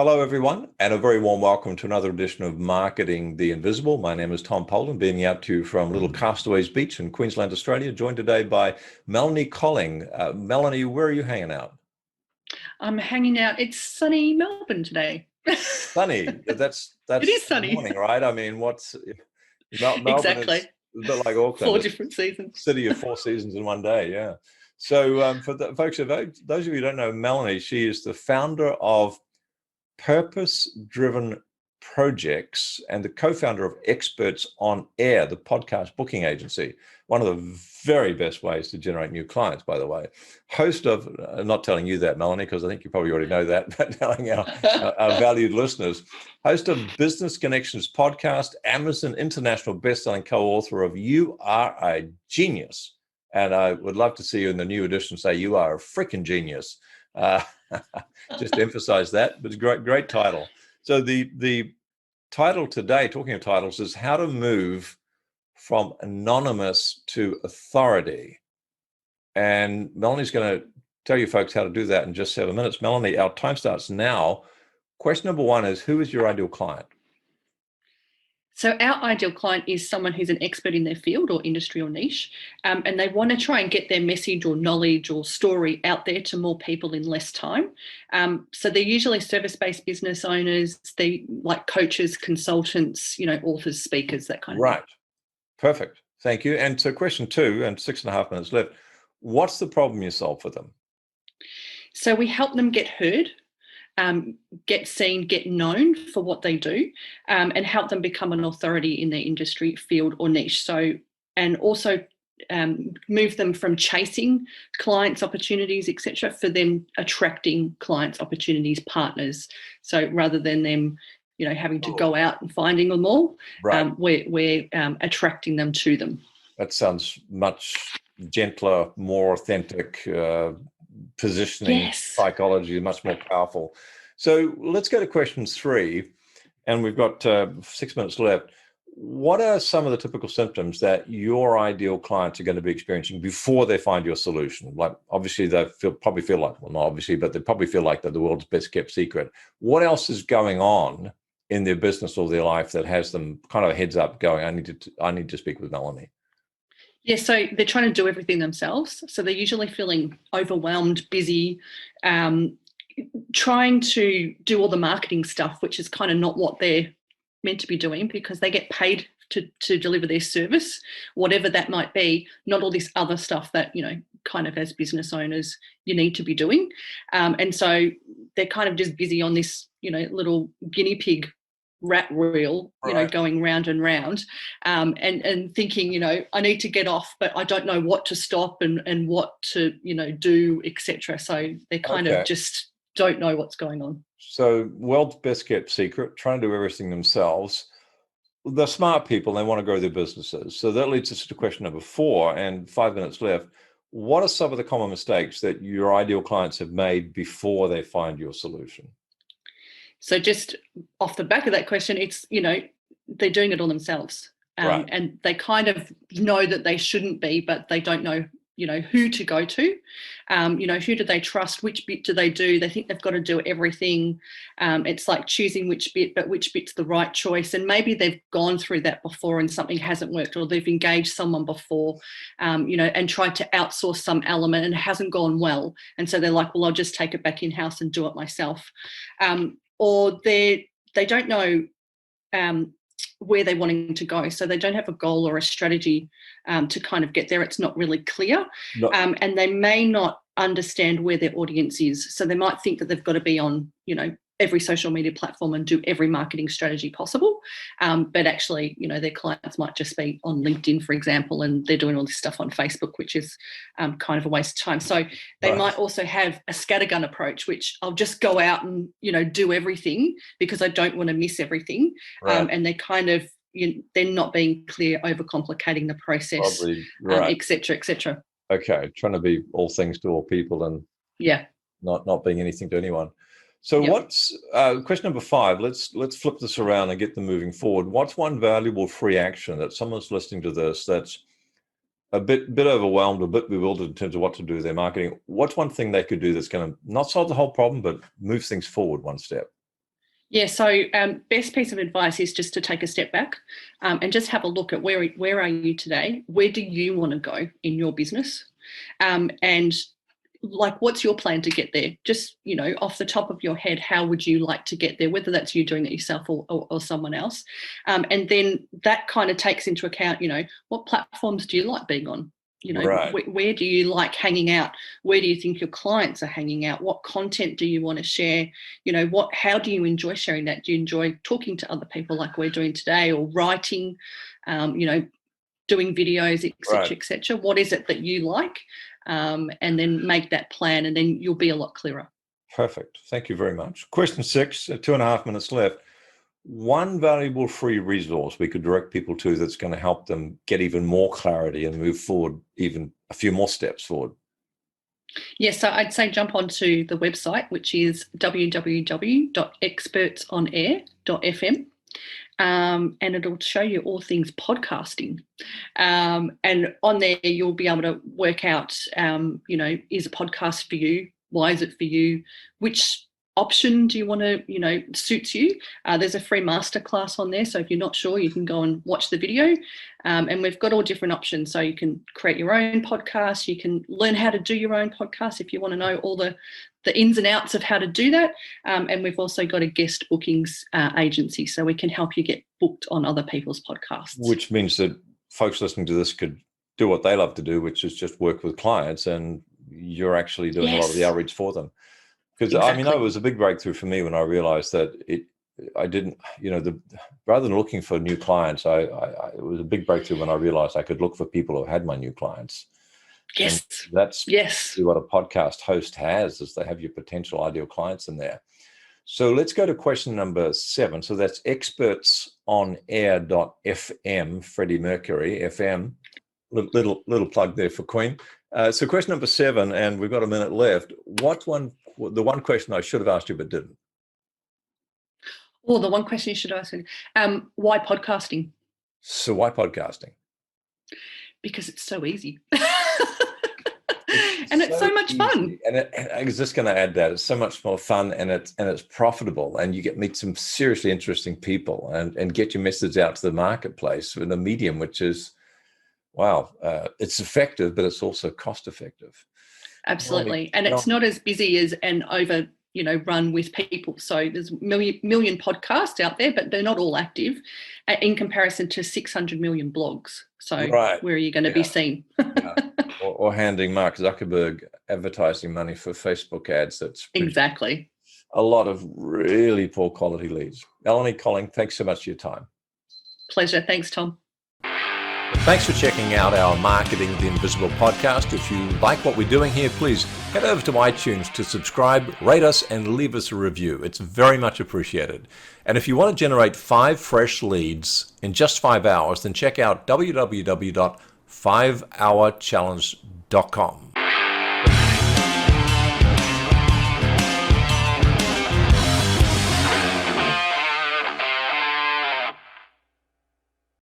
Hello, everyone, and a very warm welcome to another edition of Marketing the Invisible. My name is Tom Poland, beaming out to you from Little Castaways Beach in Queensland, Australia, joined today by Melanie Colling. Melanie, where are you hanging out? I'm hanging out. It's sunny Melbourne today. Sunny. That's It is the sunny. morning, right? I mean, Melbourne is Exactly. a bit like Auckland. 4 It's different seasons. a city of four seasons in one day, yeah. So for the folks, those of you who don't know Melanie, she is the founder of Purpose-Driven Projects and the co-founder of Experts on Air, the podcast booking agency. One of the very best ways to generate new clients, by the way. Host of, not telling you that, Melanie, because I think you probably already know that, but telling our valued listeners, host of Business Connections podcast, Amazon International Bestselling co-author of You Are a Genius. And I would love to see you in the new edition say, you are a freaking genius. Just to emphasize that, but it's a great title. So the title today, talking of titles, is how to move from anonymous to authority. And Melanie's going to tell you folks how to do that in just 7 minutes. Melanie, our time starts now. Question number one is, who is your ideal client? So our ideal client is someone who's an expert in their field or industry or niche, and they want to try and get their message or knowledge or story out there to more people in less time. So they're usually service-based business owners, they like coaches, consultants, authors, speakers, that kind of thing. Right. Perfect. Thank you. And so question two, and 6.5 minutes left. What's the problem you solve for them? So we help them get heard, get seen, get known for what they do, and help them become an authority in their industry, field, or niche. So, and also move them from chasing clients' opportunities, etc., for them attracting clients' opportunities, partners. So rather than them, having to go out and finding them all, Right. we're attracting them to them. That sounds much gentler, more authentic, positioning, Yes. psychology, much more powerful. So let's go to question three, and we've got 6 minutes left. What are some of the typical symptoms that your ideal clients are going to be experiencing before they find your solution? Like, obviously, they probably feel like, well, not obviously, but they probably feel like they're the world's best kept secret. What else is going on in their business or their life that has them kind of heads up going, I need to speak with Melanie? Yeah, so they're trying to do everything themselves. So they're usually feeling overwhelmed, busy, trying to do all the marketing stuff, which is kind of not what they're meant to be doing, because they get paid to deliver their service, whatever that might be, not all this other stuff that, kind of as business owners, you need to be doing. And so they're kind of just busy on this, little guinea pig rat wheel, Right. going round and round, and thinking, I need to get off, but I don't know what to stop and what to, do, etc. So they kind of just don't know what's going on. So world's best kept secret, trying to do everything themselves. They're smart people, they want to grow their businesses. So that leads us to question number four, and 5 minutes left. What are some of the common mistakes that your ideal clients have made before they find your solution? So just off the back of that question, it's, they're doing it all themselves. Right. And they kind of know that they shouldn't be, but they don't know, who to go to. Who do they trust? Which bit do they do? They think they've got to do everything. It's like choosing which bit, but which bit's the right choice. And maybe they've gone through that before and something hasn't worked, or they've engaged someone before, and tried to outsource some element and it hasn't gone well. And so they're like, well, I'll just take it back in-house and do it myself. Or they don't know where they're wanting to go. So they don't have a goal or a strategy to kind of get there. It's not really clear. No. And they may not understand where their audience is. So they might think that they've got to be on, every social media platform and do every marketing strategy possible. But actually, their clients might just be on LinkedIn, for example, and they're doing all this stuff on Facebook, which is kind of a waste of time. So they might also have a scattergun approach, which I'll just go out and, do everything because I don't want to miss everything. Right. And they're kind of, they're not being clear, overcomplicating the process, Probably, right. et cetera, et cetera. Okay, trying to be all things to all people and not being anything to anyone. So what's question number five? Let's flip this around and get them moving forward. What's one valuable free action that someone's listening to this that's a bit overwhelmed, a bit bewildered in terms of what to do with their marketing? What's one thing they could do that's going to not solve the whole problem, but move things forward one step? Yeah, so best piece of advice is just to take a step back and just have a look at where are you today? Where do you want to go in your business? And like, what's your plan to get there? Just, off the top of your head, how would you like to get there, whether that's you doing it yourself or someone else? And then that kind of takes into account, what platforms do you like being on? Right. Where do you like hanging out? Where do you think your clients are hanging out? What content do you want to share? How do you enjoy sharing that? Do you enjoy talking to other people like we're doing today, or writing, doing videos, Right. etc., etc.? What is it that you like? And then make that plan, and then you'll be a lot clearer. Perfect. Thank you very much. Question 6, 2.5 minutes left. One valuable free resource we could direct people to that's going to help them get even more clarity and move forward even a few more steps forward. Yes, so I'd say jump onto the website, which is www.expertsonair.fm. And it'll show you all things podcasting. And on there, you'll be able to work out, is a podcast for you? Why is it for you? Which option do you want to, suits you? There's a free masterclass on there. So if you're not sure, you can go and watch the video. And we've got all different options. So you can create your own podcast. You can learn how to do your own podcast if you want to know all the ins and outs of how to do that. And we've also got a guest bookings agency, so we can help you get booked on other people's podcasts. Which means that folks listening to this could do what they love to do, which is just work with clients, and you're actually doing a lot of the outreach for them. Because Exactly. it was a big breakthrough for me when I realized that rather than looking for new clients, it was a big breakthrough when I realized I could look for people who had my new clients. Yes. And that's yes. what a podcast host has, is they have your potential ideal clients in there. So let's go to question number 7. So that's expertsonair.fm, Freddie Mercury, FM. Little plug there for Queen. So question number 7, and we've got a minute left. The one question I should have asked you but didn't? Well, the one question you should ask me, why podcasting? So why podcasting? Because it's so easy. And it's so much fun. And I was just going to add that it's so much more fun, and it's profitable, and you meet some seriously interesting people, and get your message out to the marketplace with a medium which is, it's effective, but it's also cost effective. Absolutely. And it's not as busy as and over, run with people. So there's million podcasts out there, but they're not all active in comparison to 600 million blogs. So where are you going to be seen? Or handing Mark Zuckerberg advertising money for Facebook ads. That's exactly a lot of really poor quality leads. Melanie Colling, thanks so much for your time. Pleasure. Thanks, Tom. Thanks for checking out our Marketing the Invisible podcast. If you like what we're doing here, please head over to iTunes to subscribe, rate us, and leave us a review. It's very much appreciated. And if you want to generate 5 fresh leads in just 5 hours, then check out www.5hourchallenge.com.